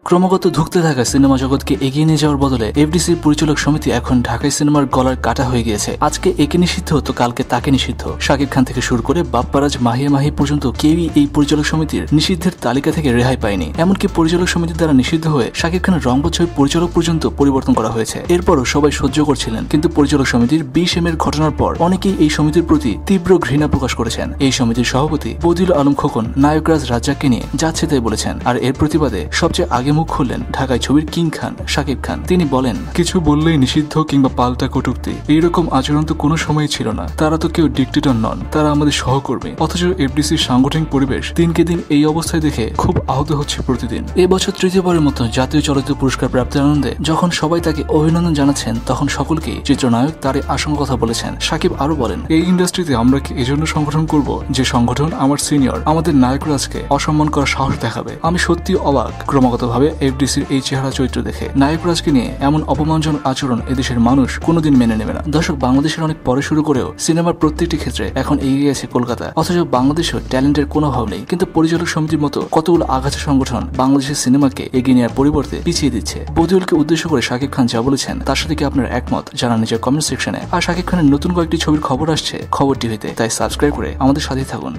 ক্রমাগত ধুঁকতে থাকা সিনেমা জগৎকে এগিয়ে নিয়ে যাওয়ার বদলে এফডিসির পরিচালক সমিতি এখন ঢাকাই সিনেমার গলার কাটা হয়ে গিয়েছে। আজকে একে নিষিদ্ধ তো কালকে তাকে নিষিদ্ধ। শাকিব খান থেকে শুরু করে বাপ্পারাজ, মাহিয়া মাহি পর্যন্ত কেউই এই পরিচালক সমিতির নিষিদ্ধের তালিকা থেকে রেহাই পায়নি। এমনকি পরিচালক সমিতির দ্বারা নিষিদ্ধ হয়ে শাকিব খানের রংপুর ছবি পরিচালক পর্যন্ত পরিবর্তন করা হয়েছে। এরপরও সবাই সহ্য করছিলেন, কিন্তু পরিচালক সমিতির 20M এর ঘটনার পর অনেকেই এই সমিতির প্রতি তীব্র ঘৃণা প্রকাশ করেছেন। এই সমিতির সভাপতি বদিউল আলম খোকন নায়করাজ রাজ্জাককে নিয়ে যাচ্ছে তাই বলেছেন। আর এর প্রতিবাদে সবচেয়ে আগে মুখ খুললেন ঢাকায় ছবির কিং খান শাকিব খান। তিনি বলেন, কিছু বললেই নিষিদ্ধ কিংবা পাল্টা কটূক্তি, এইরকম আচরণ তো কোনো সময় ছিল না। তারা তো কেউ ডিক্টেটর নন, তারা আমাদের সহকর্মী। অথচ এফডিসির সাংগঠনিক পরিবেশ দিনকে দিন এই অবস্থায় দেখে খুব আহত হচ্ছে প্রতিদিন। এবছর তৃতীয়বারের মতো জাতীয় চলচ্চিত্র পুরস্কার প্রাপ্তির আনন্দে যখন সবাই তাকে অভিনন্দন জানাচ্ছেন, তখন সকলকেই চিত্রনায়ক তারই আশঙ্কা কথা বলেছেন। শাকিব আরো বলেন, এই ইন্ডাস্ট্রিতে আমরা কি এজন্য সংগঠন করব যে সংগঠন আমার সিনিয়র আমাদের নায়করাজকে অসম্মান করার সাহস দেখাবে? আমি সত্যি অবাক ক্রমাগতভাবে এফডিসির এই চেহারা চরিত্র দেখে। নায়করাজকে নিয়ে এমন অপমানজনক আচরণ এদেশের মানুষ কোনোদিন মেনে নেবে না। দর্শক, বাংলাদেশের অনেক পরে শুরু করেও সিনেমার প্রত্যেকটি ক্ষেত্রে এখন এগিয়ে গেছে কলকাতা। অথচ বাংলাদেশেও ট্যালেন্টের কোনো অভাব নেই। কিন্তু পরিচালক সমিতির মতো কতগুলো আগাছা সংগঠন বাংলাদেশের সিনেমাকে এগিয়ে নেওয়ার পরিবর্তে পিছিয়ে দিচ্ছে। বদিউলকে উদ্দেশ্য করে শাকিব খান যা বলেছেন তার সাথে কি আপনার একমত জানান নিজের কমেন্ট সেকশনে। আর শাকিব খানের নতুন কয়েকটি ছবির খবর আসছে খবর টিভিতে, তাই সাবস্ক্রাইব করে আমাদের সাথেই থাকুন।